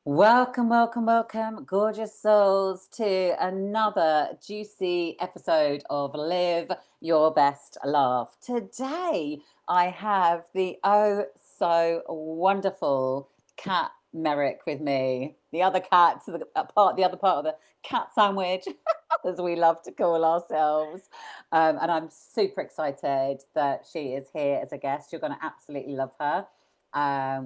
Welcome, welcome, welcome, gorgeous souls, to another juicy episode of Live Your Best Laugh. Today, I have the oh so wonderful Cat Merrick with me, the other cat, the other part of the cat sandwich, as we love to call ourselves. And I'm super excited that she is here as a guest. You're going to absolutely love her.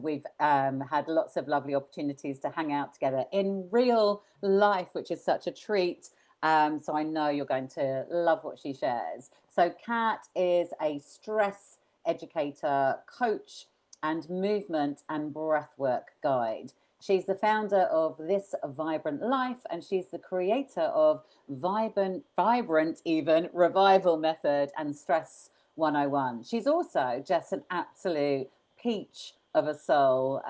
We've had lots of lovely opportunities to hang out together in real life, which is such a treat. So I know you're going to love what she shares. So Kat is a stress educator, coach, and movement and breathwork guide. She's the founder of This Vibrant Life, and she's the creator of Vibrant even Revival Method and Stress 101. She's also just an absolute peach of a soul.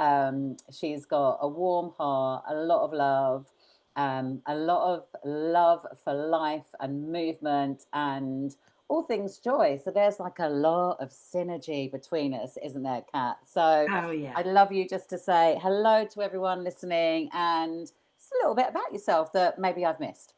She's got a warm heart, a lot of love for life and movement and all things joy. So there's like a lot of synergy between us, isn't there, Kat? So Oh yeah. I'd love you just to say hello to everyone listening and just a little bit about yourself that maybe I've missed.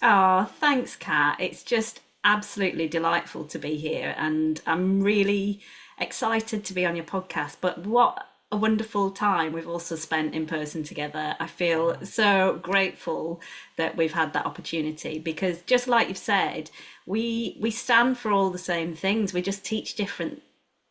Oh, thanks, Kat. It's just absolutely delightful to be here, and I'm really excited to be on your podcast. But what a wonderful time we've also spent in person together. I feel Yeah. so grateful that we've had that opportunity because just like you've said, we stand for all the same things. We just teach different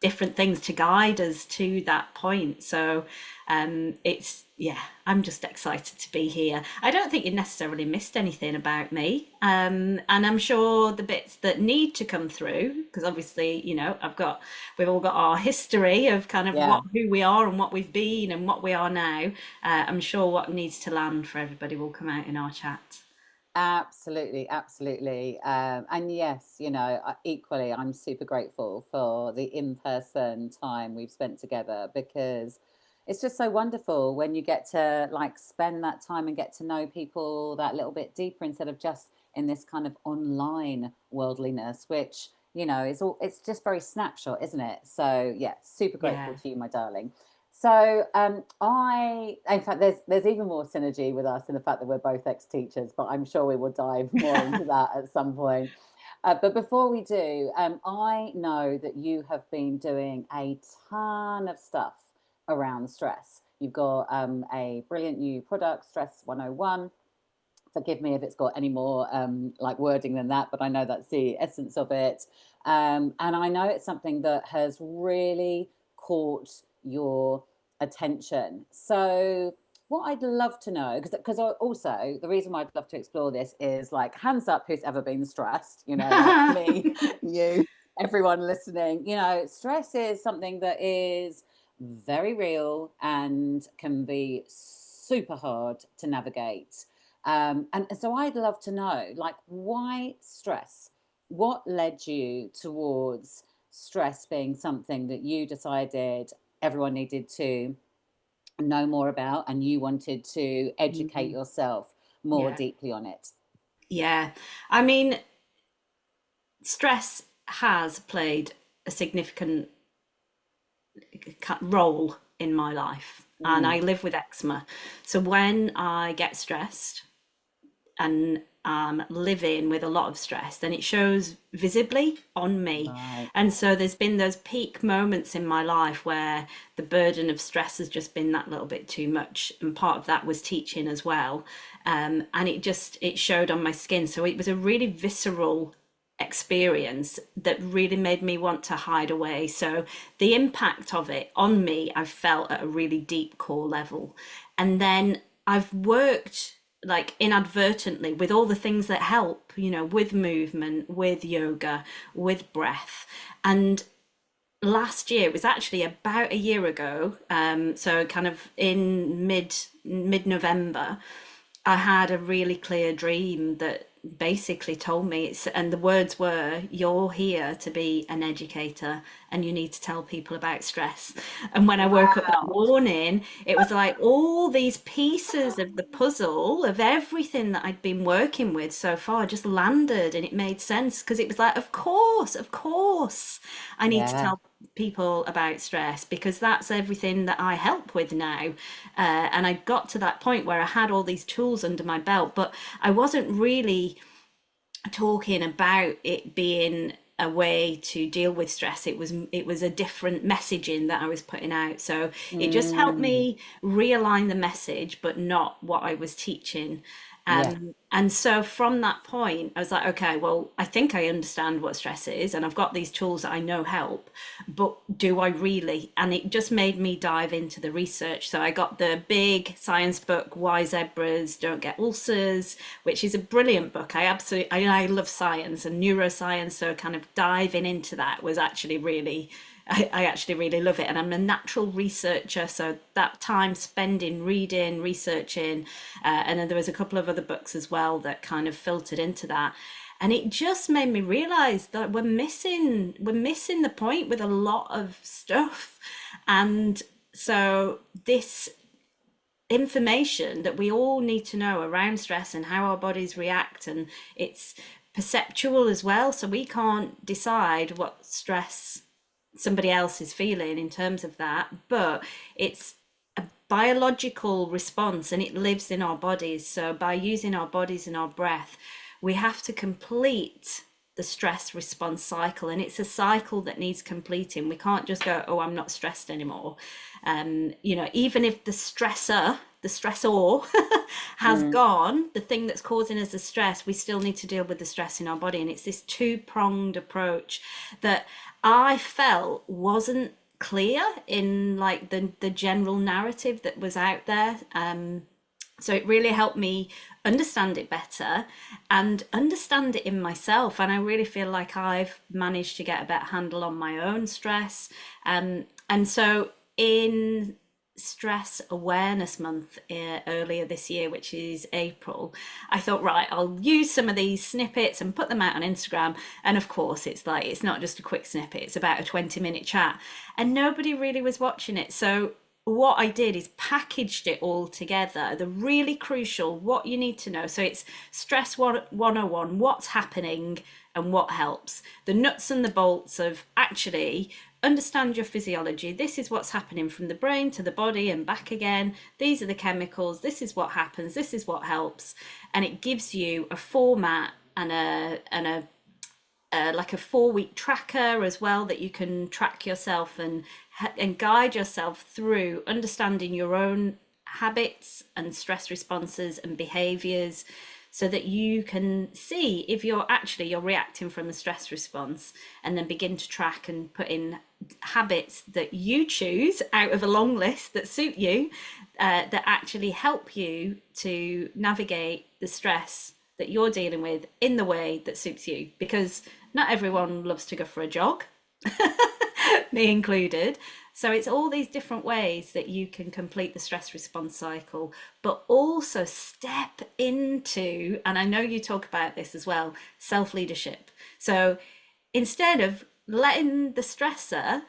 things to guide us to that point. So it's yeah, I'm just excited to be here. I don't think you necessarily missed anything about me, and I'm sure the bits that need to come through, because obviously, we've all got our history of kind of Yeah. who we are and what we've been and what we are now. I'm sure what needs to land for everybody will come out in our chat. Absolutely, absolutely. And yes, equally, I'm super grateful for the in-person time we've spent together because it's just so wonderful when you get to like spend that time and get to know people that little bit deeper instead of just in this kind of online worldliness, which, it's just very snapshot, isn't it? So yeah, super grateful Yeah. to you, my darling. So in fact, there's even more synergy with us in the fact that we're both ex-teachers, but I'm sure we will dive more into that at some point. But before we do, I know that you have been doing a ton of stuff around stress. You've got a brilliant new product, Stress 101. Forgive me if it's got any more like wording than that, but I know that's the essence of it. And I know it's something that has really caught your attention. So what I'd love to know, because also the reason why I'd love to explore this is like hands up who's ever been stressed, like me, you, everyone listening. Stress is something that is very real and can be super hard to navigate. And so I'd love to know, like, why stress? What led you towards stress being something that you decided everyone needed to know more about and you wanted to educate Mhm. yourself more Yeah. deeply on it? Yeah. I mean, stress has played a significant role in my life, and Mm, I live with eczema. So when I get stressed and living with a lot of stress, then it shows visibly on me. right. And so there's been those peak moments in my life where the burden of stress has just been that little bit too much. And part of that was teaching as well. And it showed on my skin. So it was a really visceral experience that really made me want to hide away. So the impact of it on me, I've felt at a really deep core level. And then I've worked like inadvertently with all the things that help, with movement, with yoga, with breath. And last year, it was actually about a year ago, so kind of in mid November, I had a really clear dream that basically told me and the words were, you're here to be an educator and you need to tell people about stress. And when I woke up that Wow. morning, it was like all these pieces of the puzzle of everything that I'd been working with so far just landed, and it made sense because it was like, of course, I need to Yeah. people about stress because that's everything that I help with now. And I got to that point where I had all these tools under my belt, but I wasn't really talking about it being a way to deal with stress. It was a different messaging that I was putting out, so it just helped Mm, me realign the message but not what I was teaching. yeah. And so from that point I was like, okay, well, I think I understand what stress is and I've got these tools that I know help, but do I really? And it just made me dive into the research. So I got the big science book, Why Zebras Don't Get Ulcers, which is a brilliant book. I love science and neuroscience. So kind of diving into that was actually really, I actually really love it. And I'm a natural researcher. So that time spending reading, researching, and then there was a couple of other books as well that kind of filtered into that. And it just made me realize that we're missing the point with a lot of stuff. And so this information that we all need to know around stress and how our bodies react, and it's perceptual as well, so we can't decide what stress somebody else is feeling in terms of that, but it's a biological response and it lives in our bodies. So by using our bodies and our breath, we have to complete the stress response cycle, and it's a cycle that needs completing. We can't just go, oh, I'm not stressed anymore. Even if the stressor has Mm, gone, the thing that's causing us the stress, we still need to deal with the stress in our body. And it's this two-pronged approach that I felt wasn't clear in like the general narrative that was out there. So it really helped me understand it better and understand it in myself. And I really feel like I've managed to get a better handle on my own stress. And so in Stress Awareness Month earlier this year, which is April, I thought, right, I'll use some of these snippets and put them out on Instagram. And of course, it's not just a quick snippet, it's about a 20-minute chat. And nobody really was watching it. So what I did is packaged it all together, the really crucial, what you need to know. So it's Stress 101, what's happening and what helps. The nuts and the bolts of actually understand your physiology. This is what's happening from the brain to the body and back again. These are the chemicals. This is what happens. This is what helps. And it gives you a format and a like a 4-week tracker as well that you can track yourself and guide yourself through understanding your own habits and stress responses and behaviors, so that you can see if you're reacting from a stress response, and then begin to track and put in habits that you choose out of a long list that suit you, that actually help you to navigate the stress that you're dealing with in the way that suits you. Because not everyone loves to go for a jog, me included. So it's all these different ways that you can complete the stress response cycle, but also step into, and I know you talk about this as well, self leadership. So instead of letting the stressor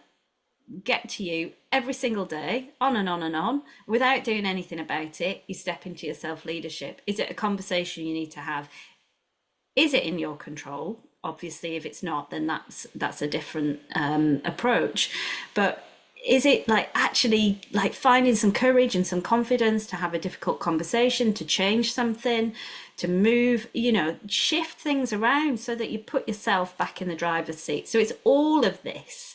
get to you every single day, on and on and on, without doing anything about it, you step into your self leadership. Is it a conversation you need to have? Is it in your control? Obviously, if it's not, then that's a different approach. But is it like actually like finding some courage and some confidence to have a difficult conversation, to change something, to move, shift things around so that you put yourself back in the driver's seat? So it's all of this.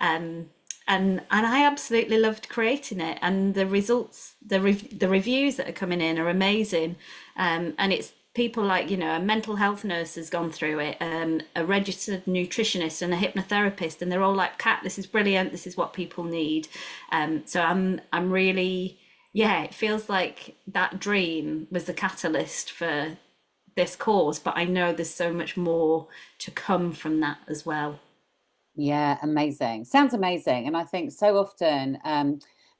And I absolutely loved creating it, and the results, the reviews that are coming in are amazing. And it's people like, a mental health nurse has gone through it, a registered nutritionist and a hypnotherapist, and they're all like, Kat, this is brilliant, this is what people need. So I'm really, yeah, it feels like that dream was the catalyst for this cause, but I know there's so much more to come from that as well. yeah, amazing. Sounds amazing. And I think so often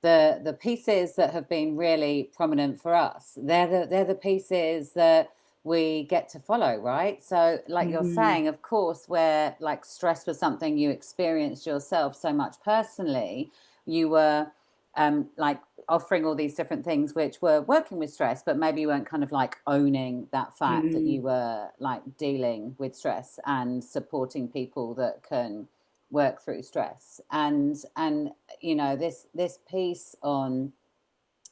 the pieces that have been really prominent for us, they're the pieces that we get to follow, right? So, like you're Mm, saying, of course, where like stress was something you experienced yourself so much personally, you were like offering all these different things which were working with stress, but maybe you weren't kind of like owning that fact that mm, you were like dealing with stress and supporting people that can work through stress. And this piece on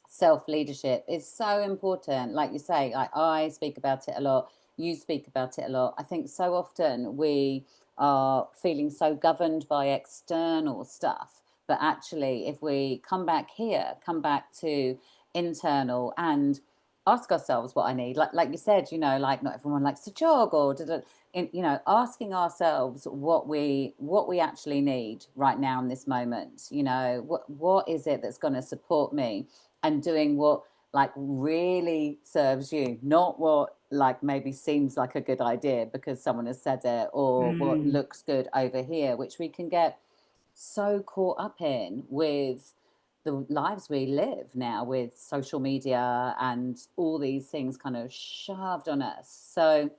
self leadership is so important. Like you say, like I speak about it a lot, you speak about it a lot. I think so often we are feeling so governed by external stuff, but actually, if we come back here, come back to internal and ask ourselves what I need, like you said, like not everyone likes to jog or asking ourselves what we actually need right now in this moment. What is it that's going to support me, and doing what like really serves you, not what like maybe seems like a good idea because someone has said it, or what Mm. looks good over here, which we can get so caught up in with the lives we live now with social media and all these things kind of shoved on us. So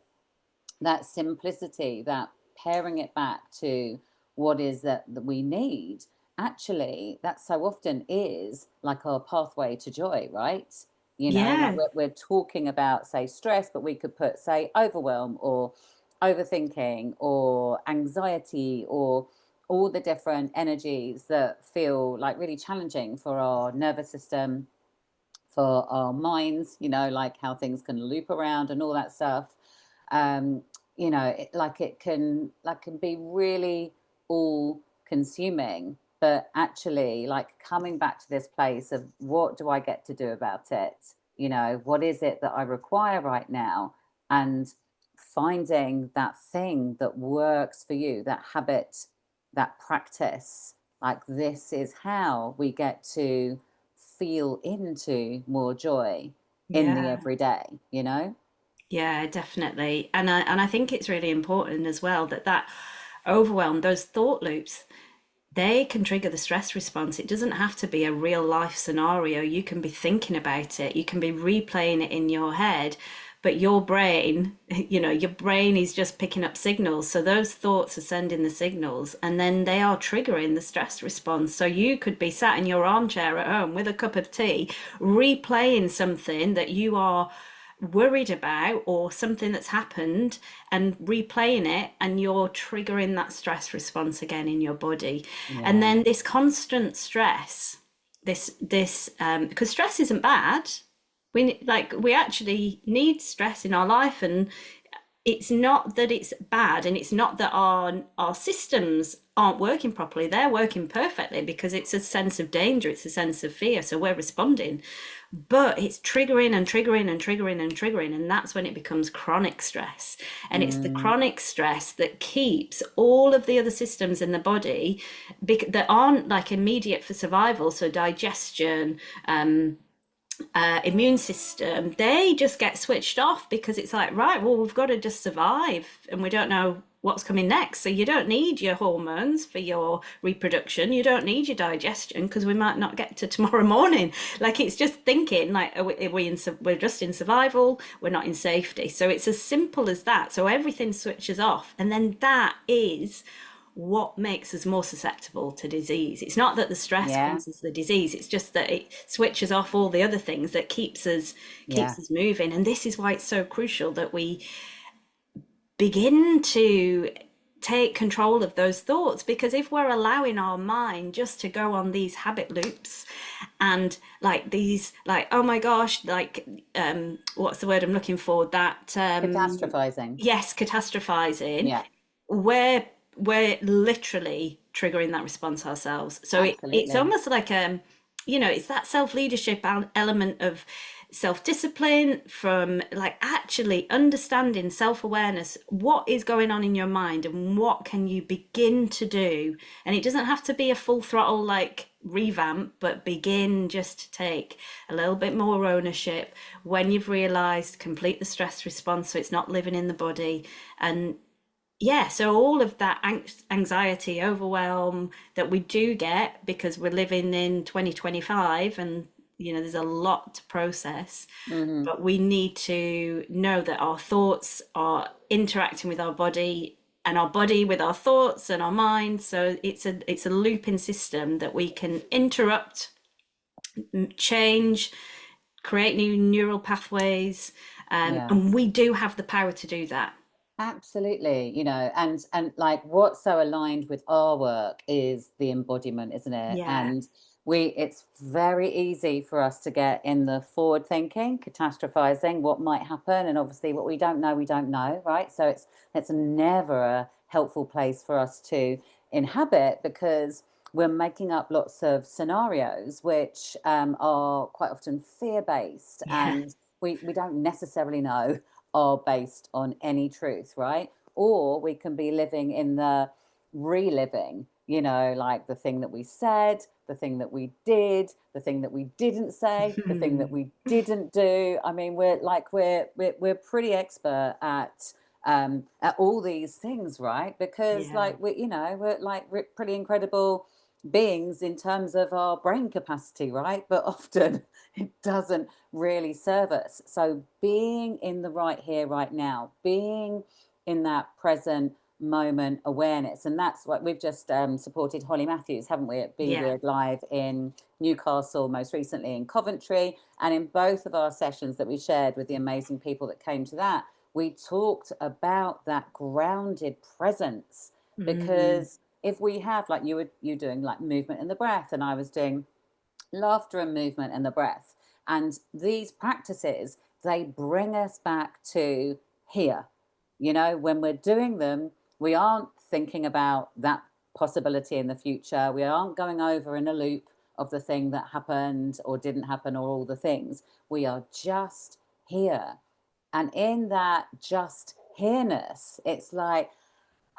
that simplicity, that paring it back to what is that we need, actually, that so often is like our pathway to joy, right? Like Yeah, we're talking about, say, stress, but we could put, say, overwhelm or overthinking or anxiety or all the different energies that feel like really challenging for our nervous system, for our minds, like how things can loop around and all that stuff. um it can be really all consuming, but actually like coming back to this place of what do I get to do about it, what is it that I require right now, and finding that thing that works for you, that habit, that practice. Like this is how we get to feel into more joy in the yeah, everyday. yeah, definitely. And I think it's really important as well that overwhelm, those thought loops, they can trigger the stress response. It doesn't have to be a real life scenario. You can be thinking about it, you can be replaying it in your head, but your brain, your brain is just picking up signals. So those thoughts are sending the signals and then they are triggering the stress response. So you could be sat in your armchair at home with a cup of tea, replaying something that you are worried about or something that's happened and replaying it, and you're triggering that stress response again in your body. And Yeah. then this constant stress, this because stress isn't bad. We actually need stress in our life, and it's not that it's bad, and it's not that our systems aren't working properly. They're working perfectly because it's a sense of danger, it's a sense of fear, so we're responding. But it's triggering and triggering and triggering and triggering, and that's when it becomes chronic stress. And it's the Mm, chronic stress that keeps all of the other systems in the body that aren't like immediate for survival, so digestion, immune system, they just get switched off because it's like, right, well, we've got to just survive and we don't know what's coming next. So you don't need your hormones for your reproduction. You don't need your digestion because we might not get to tomorrow morning. Like it's just thinking like, we're just in survival. We're not in safety. So it's as simple as that. So everything switches off. And then that is what makes us more susceptible to disease. It's not that the stress yeah. causes the disease, it's just that it switches off all the other things that Yeah. keeps us moving. And this is why it's so crucial that we begin to take control of those thoughts, because if we're allowing our mind just to go on these habit loops and like these, like, oh my gosh, like what's the word I'm looking for, that Catastrophizing. yes, catastrophizing, Yeah. we're we're literally triggering that response ourselves. So it's Absolutely. almost like it's that self-leadership element of self-discipline, from like actually understanding self-awareness, what is going on in your mind and what can you begin to do. And it doesn't have to be a full throttle like revamp, but begin just to take a little bit more ownership when you've realized, complete the stress response so it's not living in the body. And yeah, so all of that anxiety, overwhelm that we do get because we're living in 2025, and there's a lot to process, Hmm. but we need to know that our thoughts are interacting with our body and our body with our thoughts and our mind. So it's a looping system that we can interrupt, change, create new neural pathways, Yeah. and we do have the power to do that. Absolutely, and like what's so aligned with our work is the embodiment, isn't it? Yeah, And it's very easy for us to get in the forward thinking, catastrophizing what might happen, and obviously what we don't know, right? So it's never a helpful place for us to inhabit because we're making up lots of scenarios which are quite often fear-based, yeah, and we don't necessarily know are based on any truth, right? Or we can be living in the reliving, like the thing that we said, the thing that we did, the thing that we didn't say, the thing that we didn't do. I mean, we're pretty expert at all these things, right? Because yeah, like we're pretty incredible beings in terms of our brain capacity, right? But often it doesn't really serve us. So being in the right here, right now, being in that present moment awareness, and that's what we've just supported Holly Matthews, haven't we, at Be yeah. Weird Live in Newcastle, most recently in Coventry, and in both of our sessions that we shared with the amazing people that came to that, we talked about that grounded presence. Mm, Because if we have, like you doing like movement in the breath, and I was doing laughter and movement and the breath. And these practices, they bring us back to here. When we're doing them, we aren't thinking about that possibility in the future. We aren't going over in a loop of the thing that happened or didn't happen or all the things. We are just here. And in that just here-ness, it's like,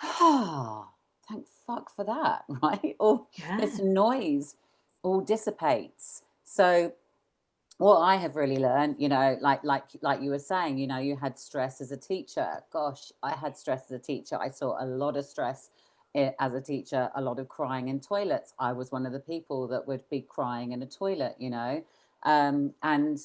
ah, thank fuck for that, right? All this yeah, noise all dissipates. So what I have really learned, like you were saying, you had stress as a teacher. Gosh, I had stress as a teacher. I saw a lot of stress as a teacher, a lot of crying in toilets. I was one of the people that would be crying in a toilet. And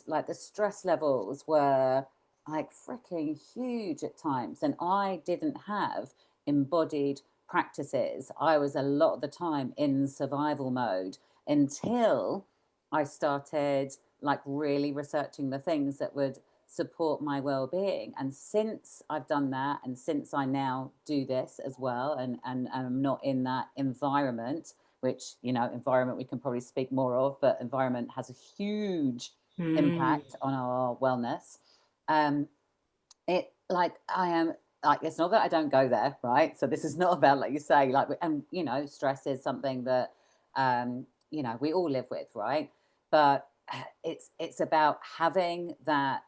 like the stress levels were like freaking huge at times. And I didn't have embodied practices. I was a lot of the time in survival mode until I started like really researching the things that would support my well-being. And since I've done that, and since I now do this as well, and I'm not in that environment, which environment we can probably speak more of, but environment has a huge mm, impact on our wellness. um it like I am like, it's not that I don't go there, right? So this is not about, like you say, like, and stress is something that we all live with, right? But it's about having that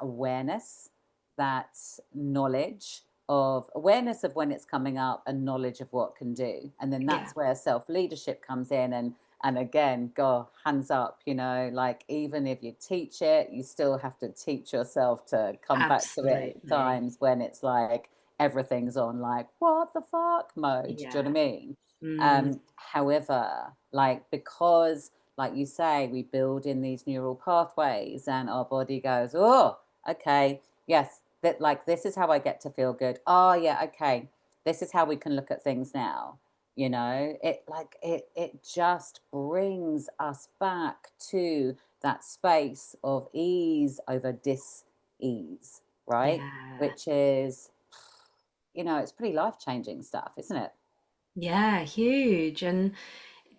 awareness, that knowledge of awareness of when it's coming up, and knowledge of what can do. And then yeah, that's where self leadership comes in. And again, go hands up, like even if you teach it, you still have to teach yourself to come back to it at absolutely. times when it's like everything's on like what the fuck mode. Do you know Yeah. what I mean? Mm, However, like, because like you say, we build in these neural pathways and our body goes, oh, okay, yes, that, like, this is how I get to feel good. Oh yeah, okay, this is how we can look at things now. It just brings us back to that space of ease over dis-ease, right? yeah. Which is, it's pretty life-changing stuff, isn't it? Yeah, huge. And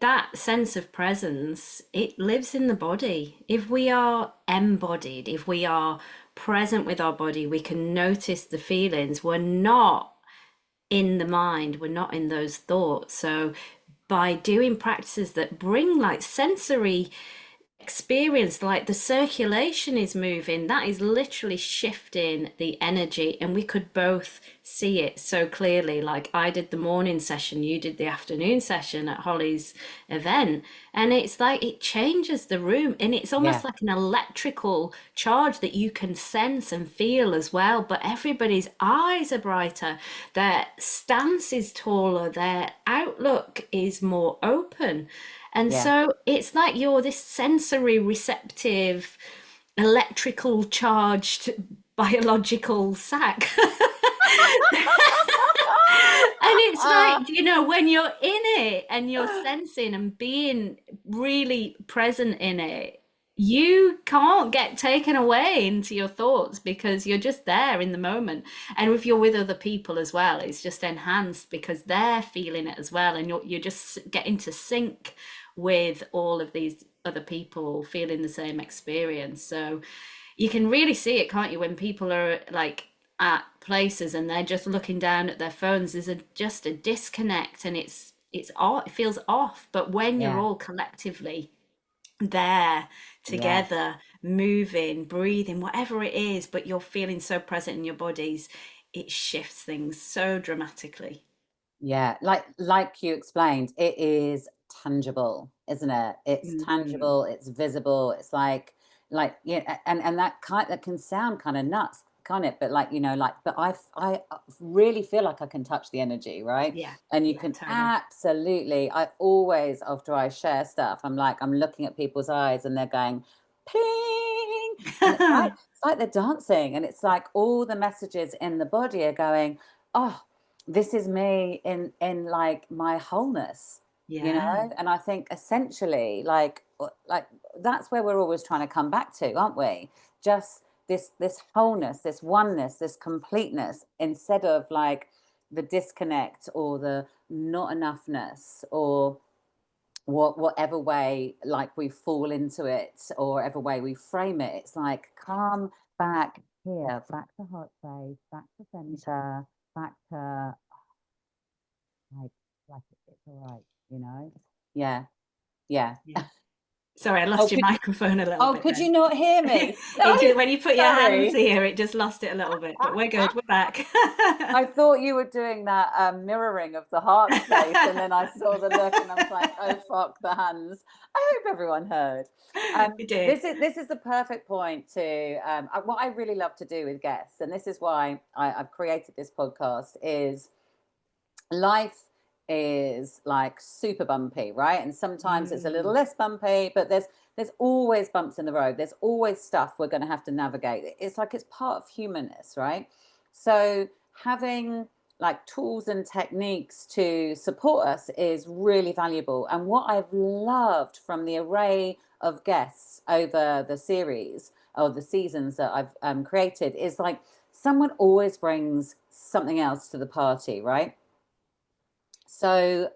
that sense of presence, it lives in the body. If we are embodied, if we are present with our body, we can notice the feelings. We're not in the mind, we're not in those thoughts. So by doing practices that bring like sensory experience, like the circulation is moving, that is literally shifting the energy, and we could both see it so clearly. Like I did the morning session, you did the afternoon session at Holly's event, and it's like it changes the room, and it's almost Yeah, like an electrical charge that you can sense and feel as well. But everybody's eyes are brighter, their stance is taller, their outlook is more open. And yeah. so it's like you're this sensory receptive, electrical charged biological sack. And it's like, when you're in it and you're sensing and being really present in it, you can't get taken away into your thoughts because you're just there in the moment. And if you're with other people as well, it's just enhanced because they're feeling it as well, and you're just getting to sync with all of these other people feeling the same experience. So you can really see it, can't you, when people are like at places and they're just looking down at their phones. There's just a disconnect, and it's off, it feels off. But when you're Yeah. all collectively there Yes. together, moving, breathing, whatever it is, but you're feeling so present in your bodies, it shifts things so dramatically. Yeah, like you explained, it is tangible, isn't it? It's Mm, tangible, it's visible. It's like yeah, and that can sound kind of nuts, can't it? But like, like, but I really feel like I can touch the energy, right? yeah, And you yeah, can totally. absolutely, I always, after I share stuff, I'm like, I'm looking at people's eyes and they're going, ping, and it's like they're dancing, and it's like all the messages in the body are going, oh, this is me in like my wholeness, Yeah, and I think essentially like that's where we're always trying to come back to, aren't we? Just this wholeness, this oneness, this completeness, instead of like the disconnect or the not enoughness, or whatever way like we fall into it, or whatever way we frame it. It's like, come back here, back to heart space, back to center, back to like it's all right, Yeah, yeah. yeah. Sorry, I Oh, lost your could microphone a little bit could you then. not hear me? It just, when you put your hands Sorry. here, it just lost it a little bit, but we're good, we're back. I thought you were doing that mirroring of the heart space, and then I saw the look, and I was like, "Oh fuck, the hands." I hope everyone heard. You did. This is the perfect point to what I really love to do with guests, and this is why I've created this podcast. Is life is like super bumpy, right? And sometimes it's a little Mm, less bumpy, but there's always bumps in the road. There's always stuff we're going to have to navigate. It's like it's part of humanness, right? So having like tools and techniques to support us is really valuable. And what I've loved from the array of guests over the series or the seasons that I've created is like someone always brings something else to the party, right? So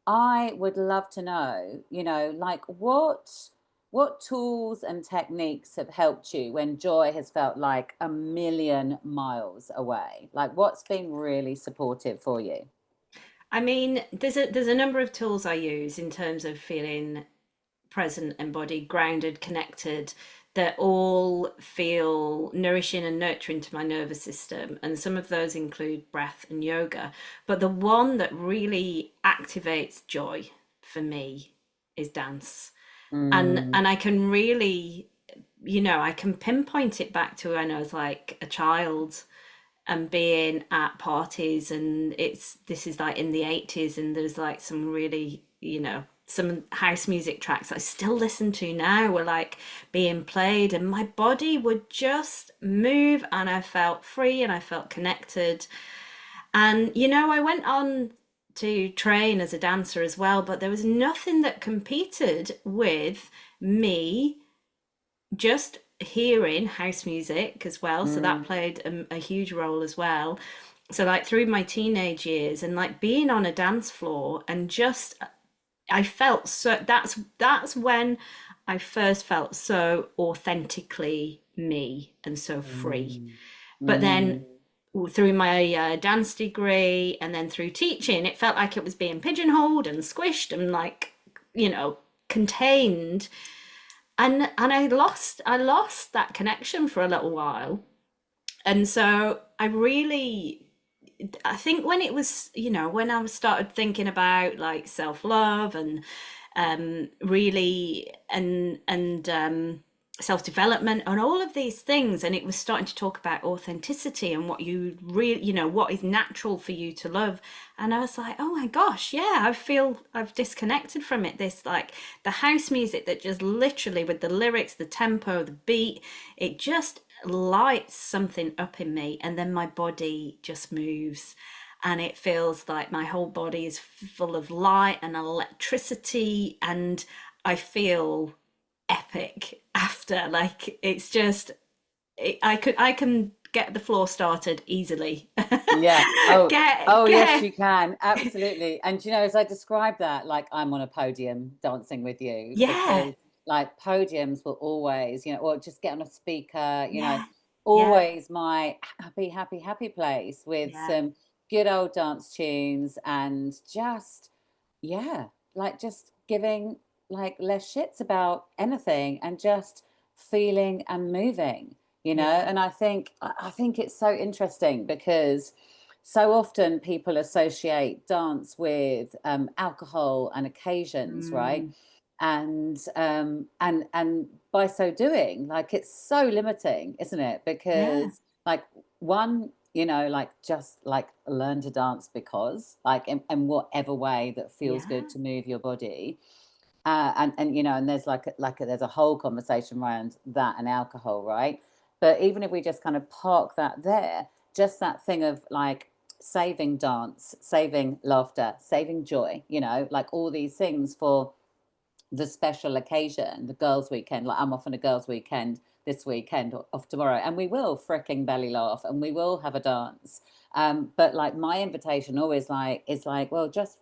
I would love to know, like what tools and techniques have helped you when joy has felt like a million miles away? Like what's been really supportive for you? I mean, there's a number of tools I use in terms of feeling present, embodied, grounded, connected, that all feel nourishing and nurturing to my nervous system. And some of those include breath and yoga. But the one that really activates joy for me is dance. Mm, And I can really, I can pinpoint it back to when I was like a child and being at parties, and this is like in the 80s, and there's like some really, some house music tracks I still listen to now were like being played, and my body would just move, and I felt free and I felt connected. And I went on to train as a dancer as well, but there was nothing that competed with me just hearing house music as well. So that mm, played a huge role as well. So like through my teenage years and like being on a dance floor, and just I felt so, that's when I first felt so authentically me and so free. mm, But then mm, through my dance degree and then through teaching, it felt like it was being pigeonholed and squished and like, you know, contained. And I lost that connection for a little while. And so I think when it was, when I started thinking about like self-love and really and self-development and all of these things, and it was starting to talk about authenticity and what you really, what is natural for you to love. And I was like, oh my gosh, yeah, I feel I've disconnected from it. This like the house music that just literally, with the lyrics, the tempo, the beat, it just lights something up in me, and then my body just moves, and it feels like my whole body is full of light and electricity, and I feel epic after. Like it's just I can get the floor started easily. Yeah. Oh, Get oh, yes, get you can. Absolutely. And you know, as I describe that, like I'm on a podium dancing with you yeah, because like podiums will always, you know, or just get on a speaker, you know, yeah, yeah, always my happy, happy, happy place with yeah, some good old dance tunes and just, yeah, like just giving like less shits about anything and just feeling and moving, you know. yeah. And I think it's so interesting because so often people associate dance with alcohol and occasions, right? Mm, And by so doing, like it's so limiting, isn't it? yeah, Because like one, you know, like just like learn to dance because like in whatever way that feels good yeah, to move your body. And you know, and there's there's a whole conversation around that and alcohol, right? But even if we just kind of park that there, just that thing of like saving dance, saving laughter, saving joy, you know, like all these things for the special occasion, the girls' weekend. Like I'm off on a girls' weekend this weekend, off tomorrow, and we will fricking belly laugh and we will have a dance. But like my invitation always like is like, well, just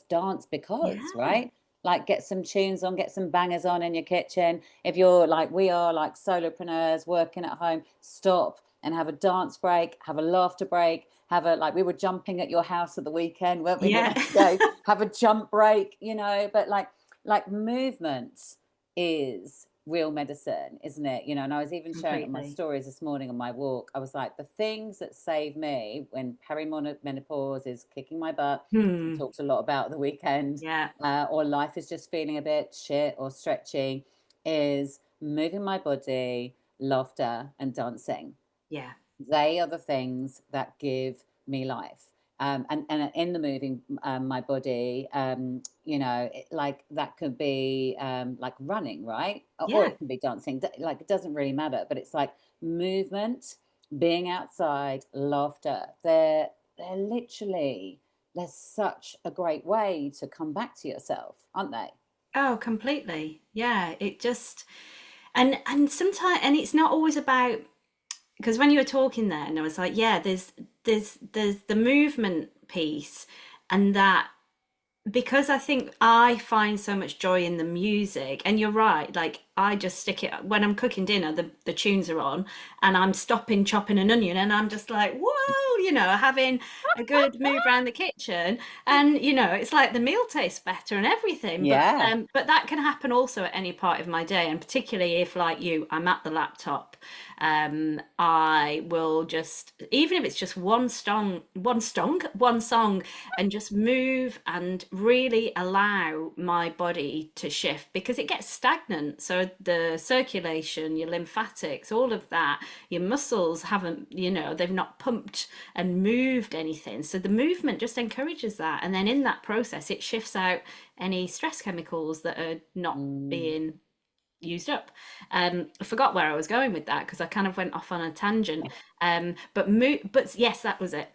dance because, yeah, right? Like get some tunes on, get some bangers on in your kitchen. If you're like we are like solopreneurs working at home, stop and have a dance break, have a laughter break, have a like we were jumping at your house at the weekend, weren't we? yeah. Go have a jump break, you know, but like movement is real medicine, isn't it? You know, and I was even sharing it on my Completely. stories this morning on my walk. I was like, the things that save me when perimenopause is kicking my butt, which we Hmm. talked a lot about the weekend, Yeah, or life is just feeling a bit shit or stretchy, is moving my body, laughter, and dancing. yeah, They are the things that give me life. And in the moving my body, you know, like that could be like running, right? Or yeah. it can be dancing. Like it doesn't really matter, but it's like movement, being outside, laughter. They're literally they're such a great way to come back to yourself, aren't they? Oh, completely. Yeah. It just and sometimes and it's not always about because when you were talking there and I was like, yeah, there's the movement piece and that because I think I find so much joy in the music, and you're right, like I just stick it when I'm cooking dinner, the tunes are on, and I'm stopping chopping an onion, and I'm just like, whoa, having a good move around the kitchen, and it's like the meal tastes better and everything. Yeah. But that can happen also at any part of my day, and particularly if, like you, I'm at the laptop. I will just, even if it's just one song, and just move and really allow my body to shift because it gets stagnant. So the circulation, your lymphatics, all of that, your muscles haven't, they've not pumped and moved anything. So the movement just encourages that. And then in that process, it shifts out any stress chemicals that are not Mm. being used up. I forgot where I was going with that because I kind of went off on a tangent. But yes, that was it.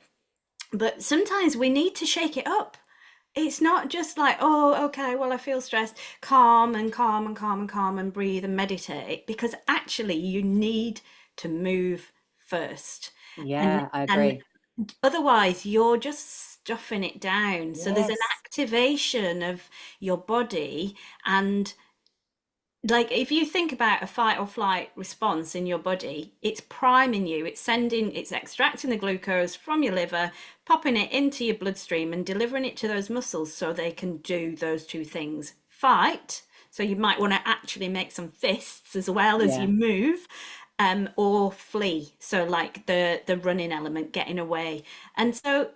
But sometimes we need to shake it up. It's not just like, oh, okay, well, I feel stressed, calm and calm and calm and calm and breathe and meditate, because actually you need to move first. And Yeah, I and agree. otherwise you're just stuffing it down. So there's an Yes. activation of your body and like if you think about a fight or flight response in your body, it's priming you, it's extracting the glucose from your liver, popping it into your bloodstream and delivering it to those muscles so they can do those two things. Fight, so you might want to actually make some fists as well as you Yeah. move, or flee, so like the running element, getting away. And so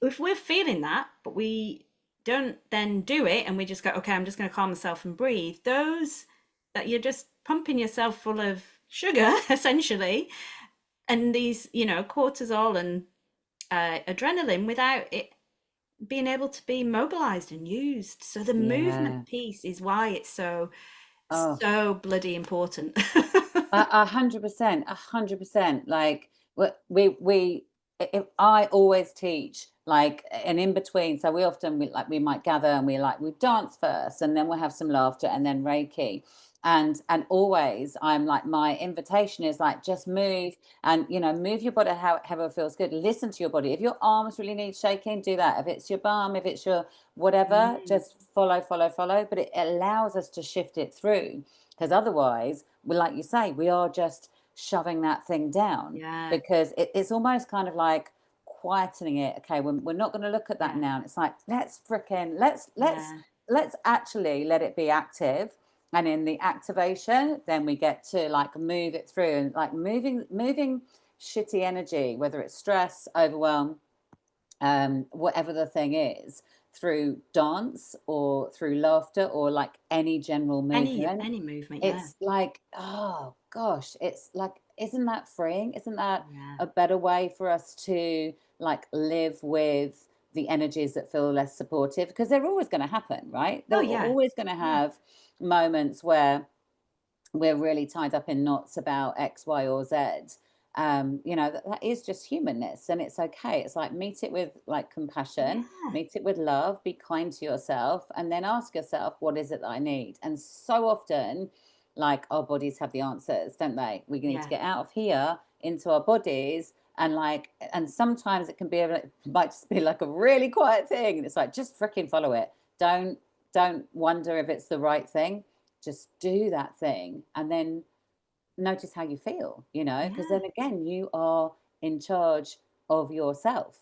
if we're feeling that, but we don't then do it and we just go, okay, I'm just going to calm myself and breathe, those that you're just pumping yourself full of sugar essentially, and these, cortisol and adrenaline without it being able to be mobilized and used. So the movement Yeah. piece is why it's so, Oh, so bloody important. 100%, 100%. Like if I always teach like an in between. So we often we might gather and we dance first, and then we'll have some laughter, and then Reiki. And always I'm like, my invitation is like, just move, and move your body however feels good. Listen to your body. If your arms really need shaking, do that. If it's your bum, if it's your whatever, Mm, just follow, follow, follow. But it allows us to shift it through, because otherwise, we, like you say, we are just shoving that thing down, yeah, because it's almost kind of like quietening it. Okay, we're not going to look at that yeah, now. And it's like, let's yeah, let's actually let it be active. And in the activation, then we get to like move it through, and like moving shitty energy, whether it's stress, overwhelm, whatever the thing is, through dance or through laughter or like any general movement. any movement, yeah, It's like, oh gosh, it's like, isn't that freeing? Isn't that yeah. a better way for us to like live with the energies that feel less supportive? Because they're always going to happen, right? They're Oh yeah, always going to yeah, have moments where we're really tied up in knots about X, Y, or Z. That is just humanness, and it's okay. It's like, meet it with like compassion, yeah, meet it with love, be kind to yourself, and then ask yourself, what is it that I need? And so often, like, our bodies have the answers, don't they? We need to yeah, get out of here into our bodies. And sometimes it can be it might just be like a really quiet thing, and it's like, just freaking follow it. Don't wonder if it's the right thing, just do that thing, and then notice how you feel, because yeah, then again, you are in charge of yourself.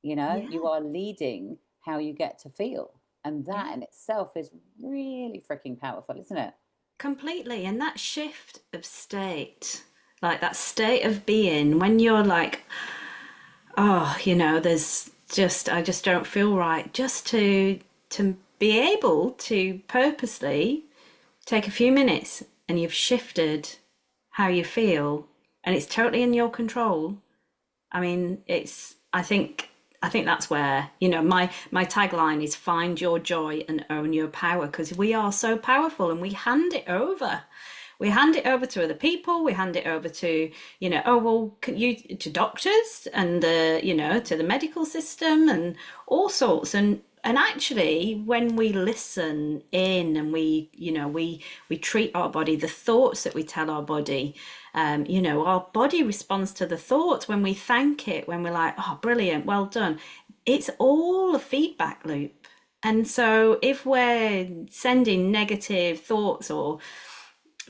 You yeah, are leading how you get to feel, and that yeah. in itself is really freaking powerful, isn't it? Completely. And that shift of state, like that state of being, when you're like, oh, there's just, I just don't feel right, just to be able to purposely take a few minutes and you've shifted how you feel and it's totally in your control. I mean, I think that's where, my tagline is find your joy and own your power, because we are so powerful and we hand it over. We hand it over to other people. We hand it over to, oh, well, can you, to doctors and, to the medical system and all sorts. And actually, when we listen in and we treat our body, the thoughts that we tell our body, our body responds to the thoughts when we thank it, when we're like, oh, brilliant, well done. It's all a feedback loop. And so if we're sending negative thoughts or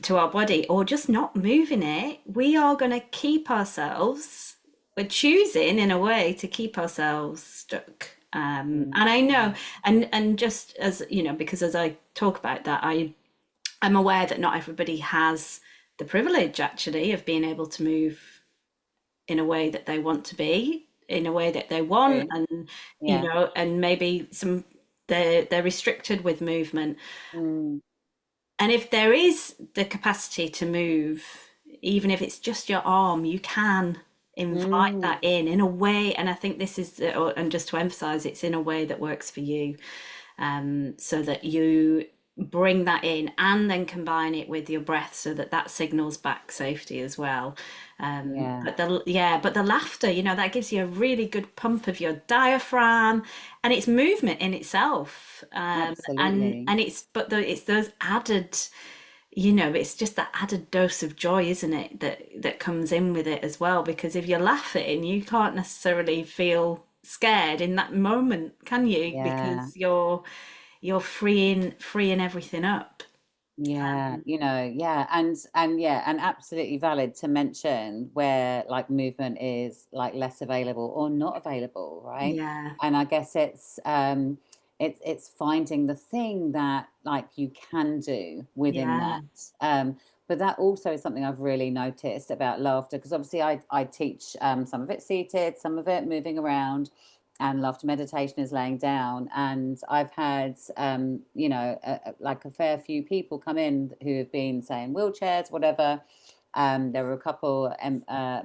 to our body or just not moving it, we are going to keep ourselves, we're choosing in a way to keep ourselves stuck. And I know, Mm. and just as because as I talk about that, I'm aware that not everybody has the privilege actually of being able to move in a way that they want to be, in a way that they want, True. and Yeah. and maybe some they're restricted with movement. Mm. And if there is the capacity to move, even if it's just your arm, you can invite Mm. that in a way. And I think this is, and just to emphasize, it's in a way that works for you, so that you bring that in and then combine it with your breath so that that signals back safety as well. Yeah. But the laughter, that gives you a really good pump of your diaphragm, and it's movement in itself. Absolutely. And it's those added, it's just that added dose of joy, isn't it, that comes in with it as well. Because if you're laughing, you can't necessarily feel scared in that moment, can you? Yeah. Because you're freeing everything up. Yeah, yeah, and absolutely valid to mention where like movement is like less available or not available, right? Yeah, And I guess it's finding the thing that like you can do within that. yeah, Um, but that also is something I've really noticed about laughter, because obviously I teach some of it seated, some of it moving around, and laughter meditation is laying down. And I've had, like a fair few people come in who have been, say, in wheelchairs, whatever. There were a couple,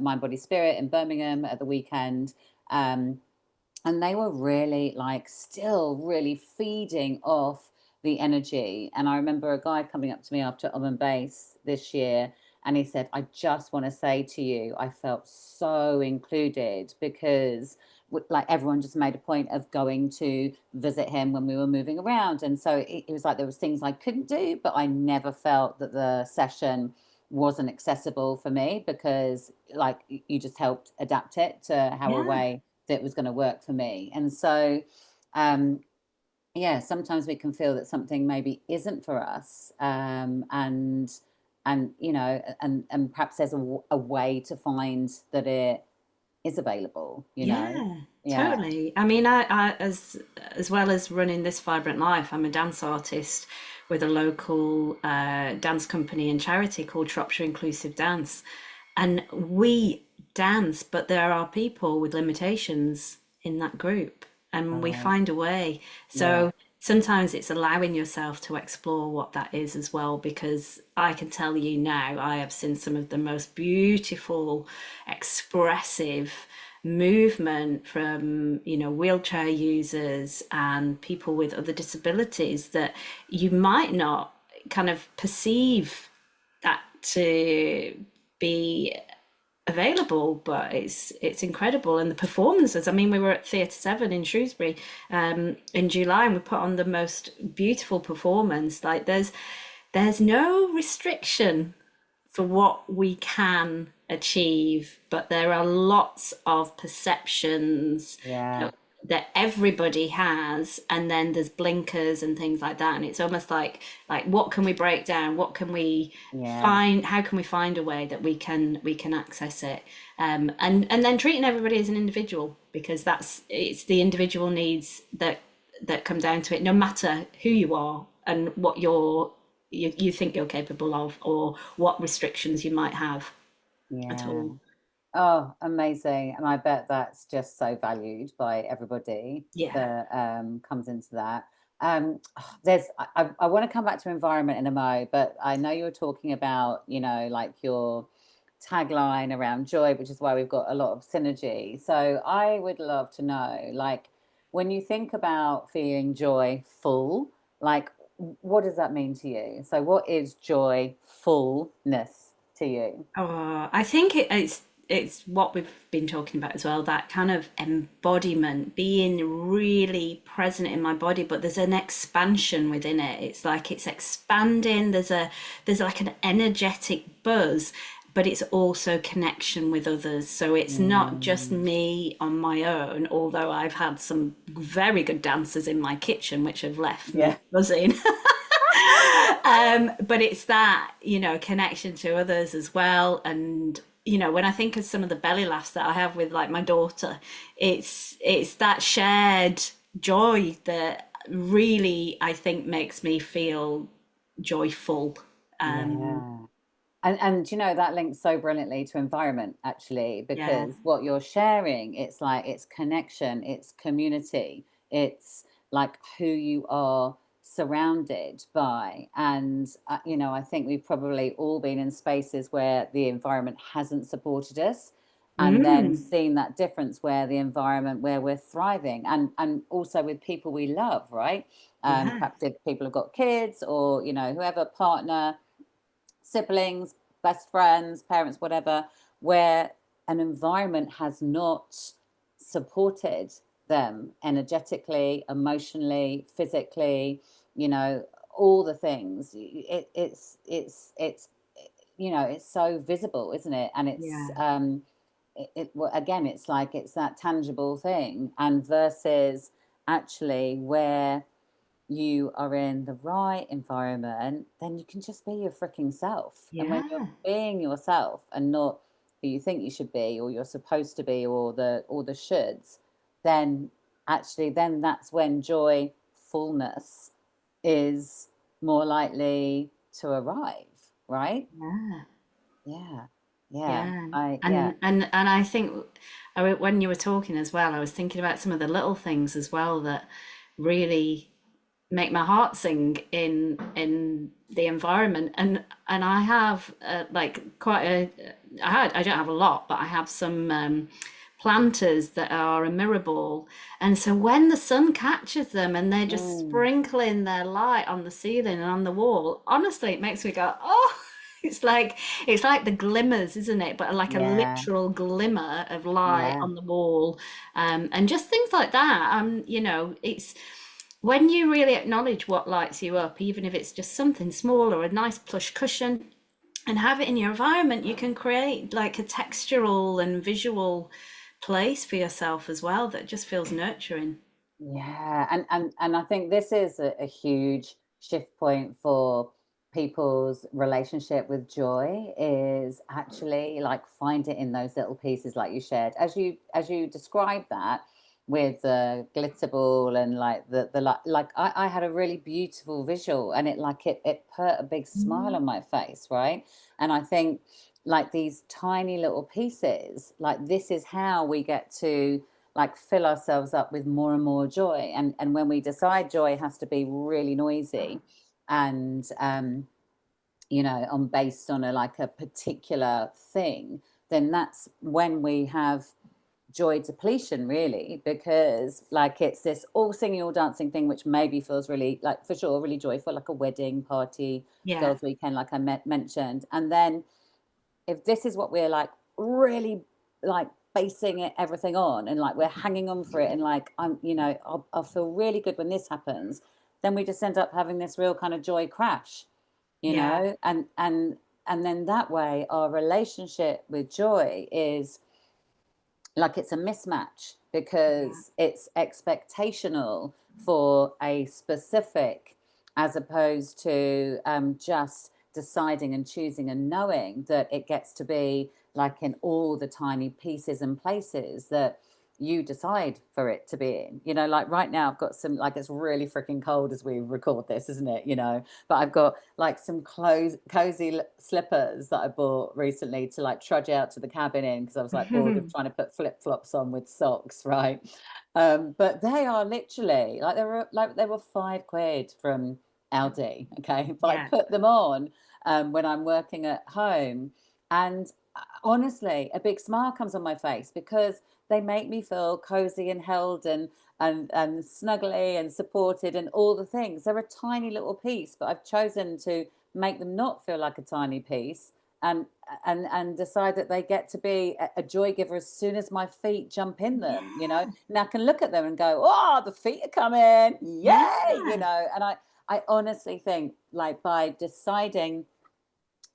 Mind Body Spirit in Birmingham at the weekend. Um, and they were really like still really feeding off the energy. And I remember a guy coming up to me after Om Base this year, and he said, I just want to say to you, I felt so included, because like everyone just made a point of going to visit him when we were moving around. And so it was like there was things I couldn't do, but I never felt that the session wasn't accessible for me, because like you just helped adapt it to how a Yeah. way that was going to work for me. And so um yeah, sometimes we can feel that something maybe isn't for us, and you know, and perhaps there's a way to find that it is available, you know. Yeah, Yeah. totally. I mean, I as well as running this vibrant life, I'm a dance artist with a local dance company and charity called Shropshire Inclusive Dance, and we dance, but there are people with limitations in that group, and we Oh, find a way. yeah. So sometimes it's allowing yourself to explore what that is as well, because I can tell you now, I have seen some of the most beautiful, expressive movement from, you know, wheelchair users and people with other disabilities that you might not kind of perceive that to be available, but it's incredible. And the performances, I mean, we were at Theatre 7 in Shrewsbury in July, and we put on the most beautiful performance. Like there's no restriction for what we can achieve, but there are lots of perceptions Yeah. that, that everybody has, and then there's blinkers and things like that. And it's almost like what can we break down? What can we Yeah. find? How can we find a way that we can access it? And then treating everybody as an individual, because it's the individual needs that come down to it, no matter who you are and what you think you're capable of, or what restrictions you might have at Yeah. all. Oh, amazing. And I bet that's just so valued by everybody Yeah. that comes into that. I want to come back to environment in a mo, but I know you were talking about, you know, like your tagline around joy, which is why we've got a lot of synergy. So I would love to know, like, when you think about feeling joyful, like, what does that mean to you? So what is joyfulness to you? I think it's what we've been talking about as well, that kind of embodiment, being really present in my body, but there's an expansion within it. It's like it's expanding. There's like an energetic buzz, but it's also connection with others. So it's not just Mm, me on my own, although I've had some very good dancers in my kitchen which have left me yeah. buzzing. But it's that, you know, connection to others as well. And, you know, when I think of some of the belly laughs that I have with like my daughter, it's that shared joy that really, I think, makes me feel joyful. Um, Yeah. And you know, that links so brilliantly to environment actually, yeah. because what you're sharing, it's like it's connection, it's community, it's like who you are surrounded by. And you know, I think we've probably all been in spaces where the environment hasn't supported us, and then Mm, seen that difference where the environment where we're thriving, and also with people we love, right? yeah. Perhaps if people have got kids, or you know, whoever, partner, siblings, best friends, parents, whatever, where an environment has not supported them energetically, emotionally, physically, you know, all the things. It's you know, it's so visible, isn't it? And it's Yeah. well, again, it's like it's that tangible thing, and versus actually where you are in the right environment, then you can just be your freaking self. And when you're Yeah. being yourself and not who you think you should be or you're supposed to be, or the shoulds, then actually then that's when joyfulness is more likely to arrive, right? Yeah. Yeah. Yeah. Yeah. I yeah. And I think when you were talking as well, I was thinking about some of the little things as well that really make my heart sing in the environment. And I have like quite a I don't have a lot, but I have some planters that are a mirror ball, and so when the sun catches them and they're just Mm. sprinkling their light on the ceiling and on the wall, honestly it makes me go, oh. It's like the glimmers, isn't it? But like a Yeah, literal glimmer of light yeah, on the wall, and just things like that. It's when you really acknowledge what lights you up, even if it's just something small or a nice plush cushion, and have it in your environment, you can create like a textural and visual place for yourself as well that just feels nurturing. yeah. And I think this is a huge shift point for people's relationship with joy, is actually like find it in those little pieces like you shared. As you described that with the glitter ball and like the like I had a really beautiful visual, and it put a big smile on my face, right? And I think like these tiny little pieces, like this is how we get to like fill ourselves up with more and more joy. And when we decide joy has to be really noisy and on based on a like a particular thing, then that's when we have joy depletion, really, because like it's this all singing all dancing thing which maybe feels really, like, for sure, really joyful, like a wedding party, Yeah, girls weekend, like I mentioned. And then if this is what we're like really like basing it everything on, and like we're hanging on for it, and like I'll feel really good when this happens, then we just end up having this real kind of joy crash, yeah, and then that way our relationship with joy is like it's a mismatch yeah, because it's expectational for a specific, as opposed to just deciding and choosing and knowing that it gets to be like in all the tiny pieces and places that you decide for it to be in. Like right now I've got some, like, it's really freaking cold as we record this, isn't it? But I've got like some cozy slippers that I bought recently to like trudge out to the cabin in, because I was like bored of trying to put flip flops on with socks, right? But they are literally like they were £5 from Aldi, okay? But I yeah, put them on when I'm working at home, and honestly, a big smile comes on my face because they make me feel cozy and held and snuggly and supported and all the things. They're a tiny little piece, but I've chosen to make them not feel like a tiny piece, and and decide that they get to be a joy giver as soon as my feet jump in them. yeah, Now I can look at them and go, oh, the feet are coming, yeah, yay! And I honestly think, like, by deciding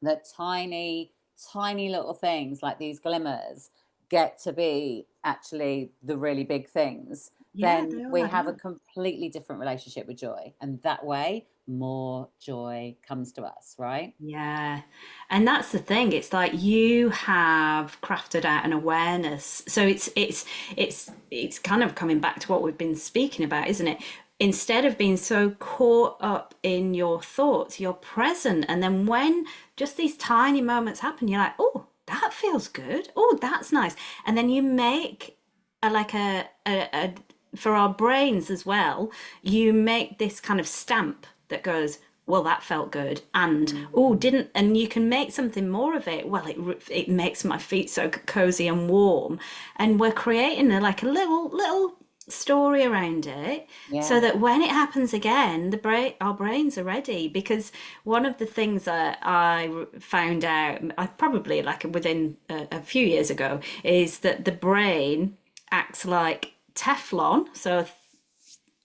that tiny little things like these glimmers get to be actually the really big things, yeah, then they all we add have a up. completely different relationship with joy, and that way more joy comes to us, right? Yeah. And that's the thing. It's like you have crafted out an awareness. So it's kind of coming back to what we've been speaking about, isn't it? Instead of being so caught up in your thoughts, you're present. And then when just these tiny moments happen, you're like, oh, that feels good. Oh, that's nice. And then you make like a for our brains as well, you make this kind of stamp that goes, well, that felt good, and oh, Mm. didn't, and you can make something more of it. Well, it makes my feet so cozy and warm, and we're creating like a little story around it, so Yeah. that when it happens again, our brains are ready. Because one of the things that I found out, I probably like within a few years ago, is that the brain acts like Teflon, so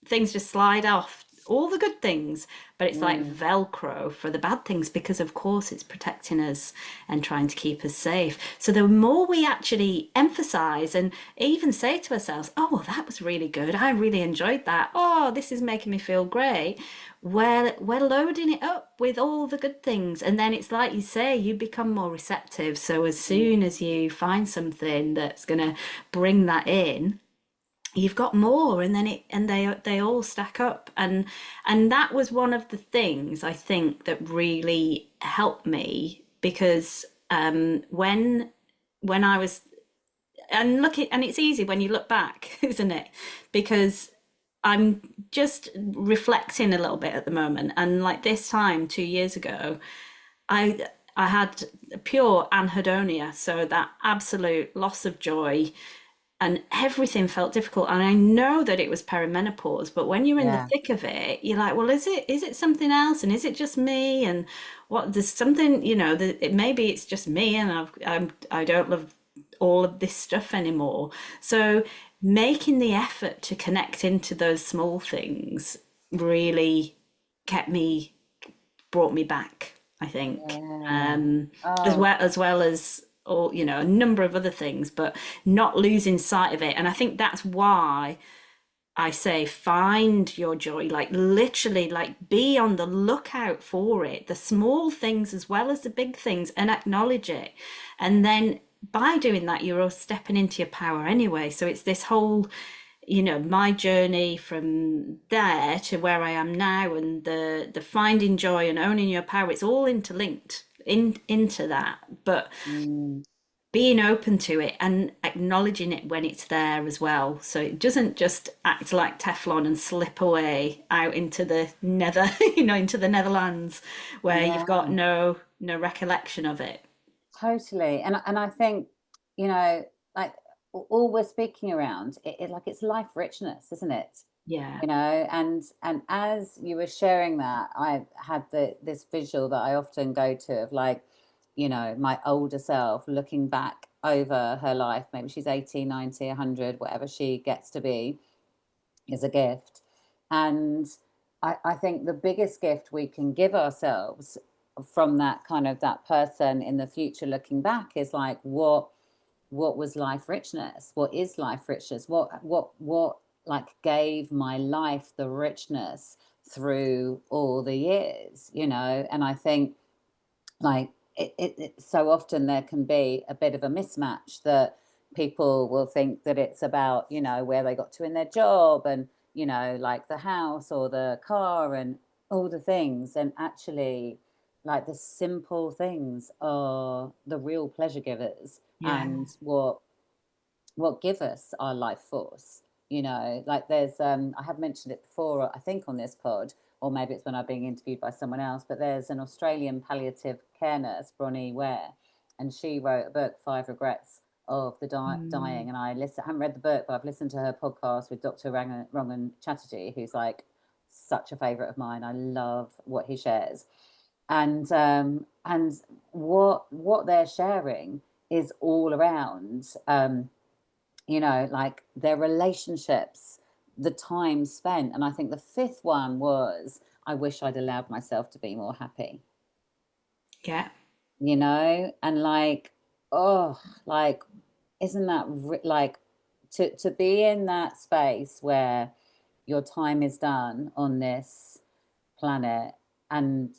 things just slide off, all the good things, but it's like Mm. Velcro for the bad things, because of course it's protecting us and trying to keep us safe. So the more we actually emphasize and even say to ourselves, oh, well, that was really good, I really enjoyed that, oh, this is making me feel great, we're loading it up with all the good things. And then it's like you say, you become more receptive. So as soon Mm. as you find something that's going to bring that in, you've got more, and then they all stack up. And that was one of the things I think that really helped me, because when I was, and look at, and it's easy when you look back, isn't it? Because I'm just reflecting a little bit at the moment, and like this time 2 years ago, I had pure anhedonia, so that absolute loss of joy, and everything felt difficult. And I know that it was perimenopause, but when you're in the Yeah. thick of it, you're like, well, is it something else, and is it just me? And what there's something, that maybe it's just me, and I don't love all of this stuff anymore. So making the effort to connect into those small things really kept me brought me back, I think, Yeah. as Oh, well as all a number of other things, but not losing sight of it. And I think that's why I say find your joy, like literally, like be on the lookout for it, the small things as well as the big things, and acknowledge it. And then by doing that, you're all stepping into your power anyway. So it's this whole my journey from there to where I am now, and the finding joy and owning your power, it's all interlinked into that, but mm, being open to it and acknowledging it when it's there as well, so it doesn't just act like Teflon and slip away out into the nether into the Netherlands where you've got yeah. no recollection of it. Totally. And I think, you know, like all we're speaking around, like it's life richness, isn't it? Yeah. And as you were sharing that, I had this visual that I often go to of like, my older self looking back over her life. Maybe she's 80, 90, 100, whatever she gets to be, is a gift. And I think the biggest gift we can give ourselves from that kind of that person in the future looking back is like what was life richness? What is life richness? What like gave my life the richness through all the years, And I think like so often there can be a bit of a mismatch that people will think that it's about where they got to in their job and like the house or the car and all the things, and actually like the simple things are the real pleasure givers Yeah. and what give us our life force. Like there's I have mentioned it before, I think on this pod, or maybe it's when I'm being interviewed by someone else, but there's an Australian palliative care nurse, Bronnie Ware, and she wrote a book, Five Regrets of the Mm. Dying. And I haven't read the book, but I've listened to her podcast with Dr. Rangan Chatterjee, who's like such a favorite of mine. I love what he shares. And what they're sharing is all around like their relationships, the time spent. And I think the fifth one was, I wish I'd allowed myself to be more happy, Yeah. and like, oh, like, isn't that like to be in that space where your time is done on this planet, and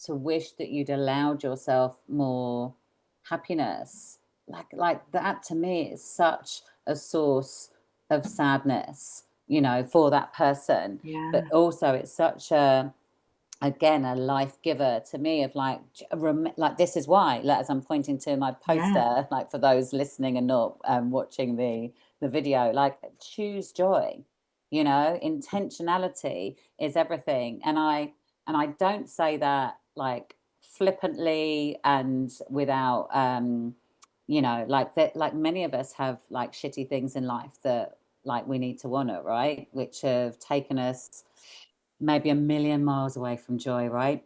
to wish that you'd allowed yourself more happiness, like that to me is such a source of sadness, for that person. But Yeah. also it's such a, again, a life giver to me of like like this is why, like, as I'm pointing to my Yeah. poster, like for those listening and not watching the video, like choose joy. Intentionality is everything. And I don't say that like flippantly and without like that, like many of us have like shitty things in life that like we need to honor, right, which have taken us maybe a million miles away from joy, right?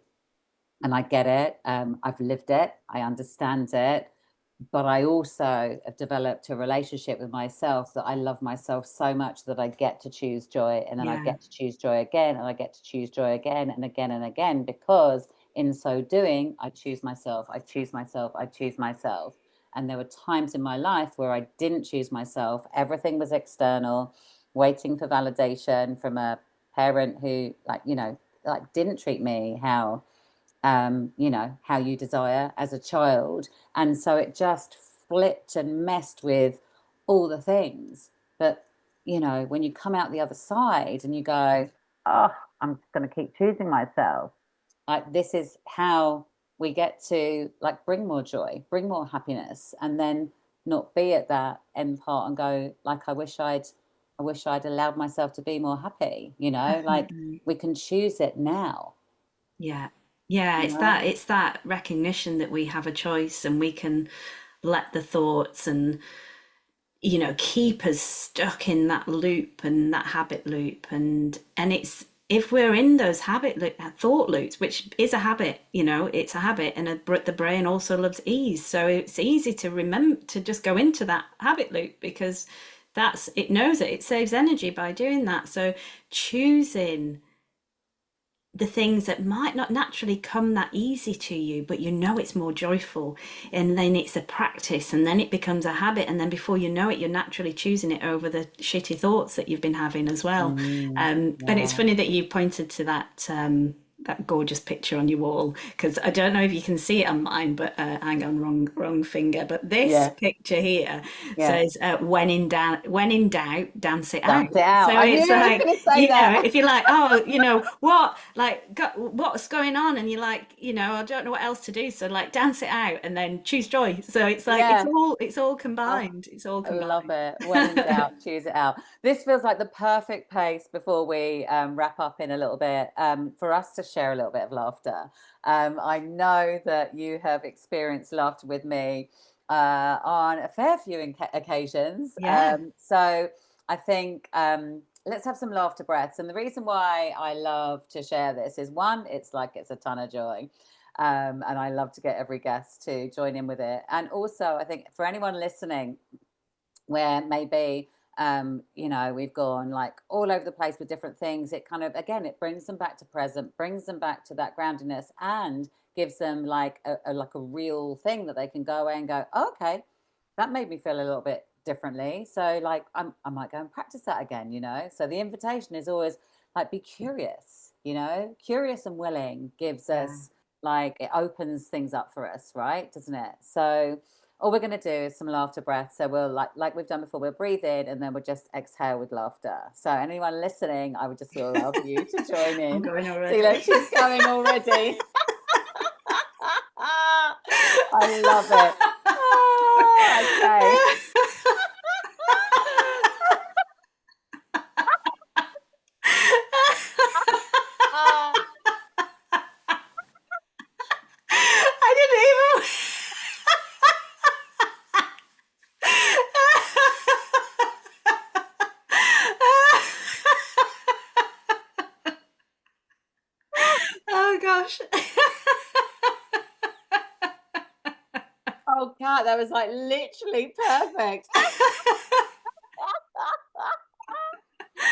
And I get it. I've lived it. I understand it. But I also have developed a relationship with myself that I love myself so much that I get to choose joy, and then I Yeah. get to choose joy again, and I get to choose joy again and again and again, because in so doing, I choose myself. I choose myself. I choose myself. And there were times in my life where I didn't choose myself. Everything was external, waiting for validation from a parent who, like, like didn't treat me how you desire as a child. And so it just flipped and messed with all the things. But, when you come out the other side and you go, oh, I'm going to keep choosing myself, like this is how we get to like bring more joy, bring more happiness, and then not be at that end part and go like, I wish I'd allowed myself to be more happy, like Definitely. we can choose it now, Yeah. Yeah, you it's that know? it's that recognition that we have a choice, and we can let the thoughts and keep us stuck in that loop and that habit loop. And it's, if we're in those thought loops, which is a habit, it's a habit, and the brain also loves ease. So it's easy to remember to just go into that habit loop, because it knows it saves energy by doing that. So choosing the things that might not naturally come that easy to you, but it's more joyful. And then it's a practice, and then it becomes a habit. And then before you know it, you're naturally choosing it over the shitty thoughts that you've been having as well. And it's Yeah. funny that you pointed to that gorgeous picture on your wall, because I don't know if you can see it on mine, but hang on, wrong finger. But this Yeah. picture here Yeah. says, when in doubt, dance it out. Dance it So out. I knew it's you was like, going to say that. if you're like, oh, what, like, what's going on, and you're like, I don't know what else to do, so like dance it out and then choose joy. So it's like Yeah. it's all Oh, combined. It's all I love combined. it. When in doubt, choose it out. This feels like the perfect place before we wrap up in a little bit, for us to share a little bit of laughter. I know that you have experienced laughter with me on a fair few occasions. Yeah. So I think let's have some laughter breaths. And the reason why I love to share this is, one, it's like it's a ton of joy. And I love to get every guest to join in with it. And also, I think for anyone listening, where maybe we've gone like all over the place with different things, it kind of, again, it brings them back to present, brings them back to that groundedness, and gives them like a real thing that they can go away and go, oh, okay, that made me feel a little bit differently, so like I might go and practice that again. So the invitation is always like, be curious, curious and willing gives Yeah. us, like, it opens things up for us, right, doesn't it? So all we're going to do is some laughter breaths. So we'll, like we've done before, we'll breathe in and then we'll just exhale with laughter. So anyone listening, I would just love you to join I'm in. going See, already. look, she's going already. I love it. Oh, okay. I didn't even. Oh gosh. Oh, Cat, that was like literally perfect.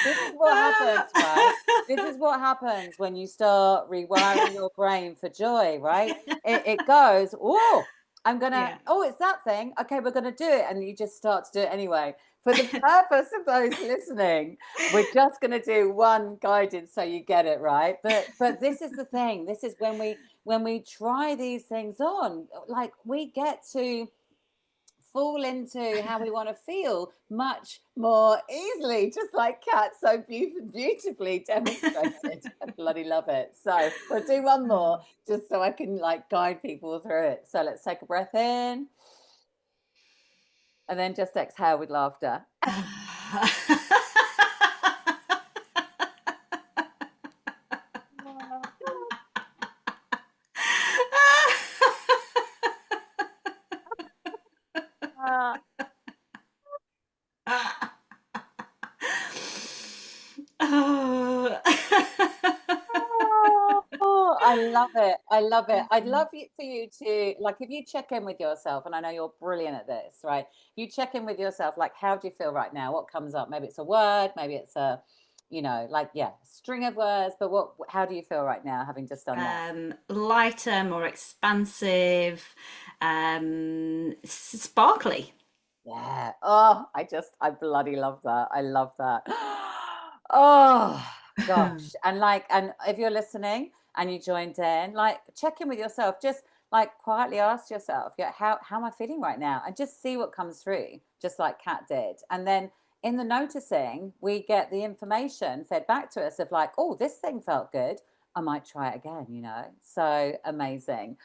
This is what happens, right? This is what happens when you start rewiring your brain for joy, right? It goes, oh, Yeah. oh, it's that thing. Okay, we're gonna do it. And you just start to do it anyway. For the purpose of those listening, we're just gonna do one guided so you get it, right? But this is the thing. This is when we try these things on, like, we get to fall into how we want to feel much more easily, just like Kat so beautifully demonstrated. I bloody love it. So we'll do one more just so I can like guide people through it. So let's take a breath in and then just exhale with laughter. Oh. Oh, I love it. I love it. I'd love for you to, like, if you check in with yourself, and I know you're brilliant at this, right? You check in with yourself, like, how do you feel right now? What comes up? Maybe it's a word, maybe it's a, like, yeah, string of words, but how do you feel right now, having just done that? Lighter, more expansive, sparkly. Yeah. Oh, I bloody love that. I love that. Oh, gosh. And if you're listening and you joined in, like, check in with yourself. Just like quietly ask yourself, yeah, how am I feeling right now? And just see what comes through, just like Kat did. And then in the noticing, we get the information fed back to us of like, oh, this thing felt good. I might try it again. So amazing.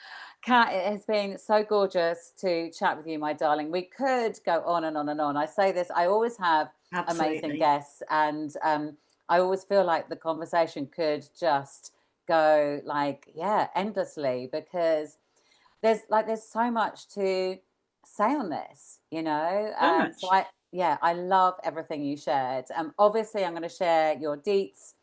Kat, it has been so gorgeous to chat with you, my darling. We could go on and on and on. I say this, I always have amazing Absolutely. guests, and I always feel like the conversation could just go like, yeah, endlessly, because there's so much to say on this. So So much. yeah, I love everything you shared. Obviously, I'm going to share your deets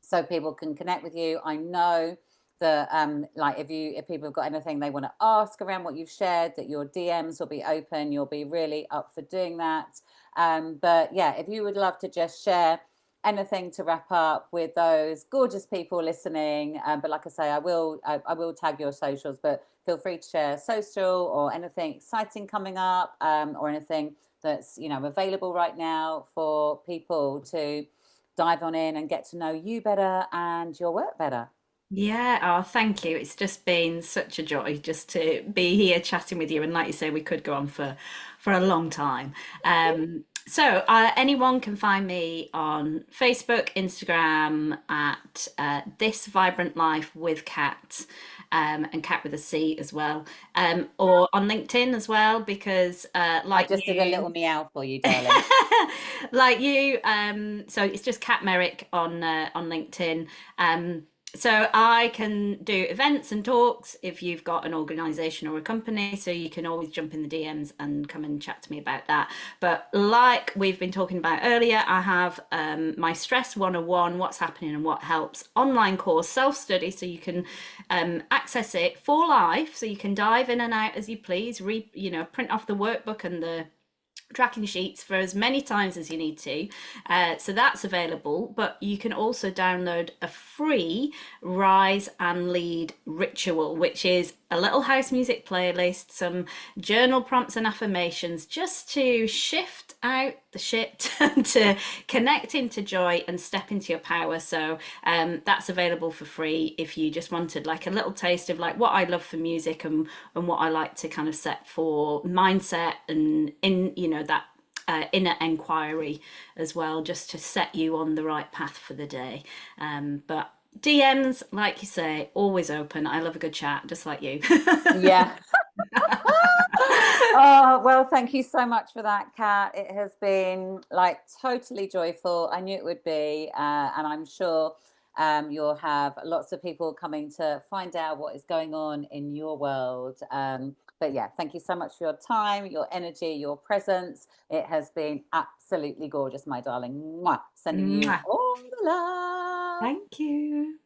so people can connect with you. I know that like if people have got anything they want to ask around what you've shared, that your DMs will be open. You'll be really up for doing that. But yeah, if you would love to just share anything to wrap up with those gorgeous people listening. But like I say, I will tag your socials, but feel free to share social or anything exciting coming up, or anything that's available right now for people to dive on in and get to know you better and your work better. Yeah, oh, thank you. It's just been such a joy just to be here chatting with you. And like you say, we could go on for a long time. Anyone can find me on Facebook, Instagram at This Vibrant Life with Cat, and Cat with a C as well, or on LinkedIn as well, because I like just did a you, little meow for you, darling. like you, so it's just Cat Merrick on LinkedIn. So I can do events and talks if you've got an organization or a company, so you can always jump in the DMs and come and chat to me about that. But like we've been talking about earlier, I have my Stress 101, What's Happening and What Helps online course, self-study, so you can access it for life, so you can dive in and out as you please, print off the workbook and the tracking sheets for as many times as you need to. So that's available, but you can also download a free Rise and Lead ritual, which is a little house music playlist, some journal prompts and affirmations just to shift out the shit and to connect into joy and step into your power. So that's available for free if you just wanted like a little taste of like what I love for music and what I like to kind of set for mindset and that inner enquiry as well, just to set you on the right path for the day. But DMs, like you say, always open. I love a good chat, just like you. Yeah. Oh, well, thank you so much for that, Kat. It has been like totally joyful. I knew it would be. And I'm sure you'll have lots of people coming to find out what is going on in your world. But yeah, thank you so much for your time, your energy, your presence. It has been absolutely gorgeous, my darling. Mwah. Sending you Mwah. all the love. Thank you.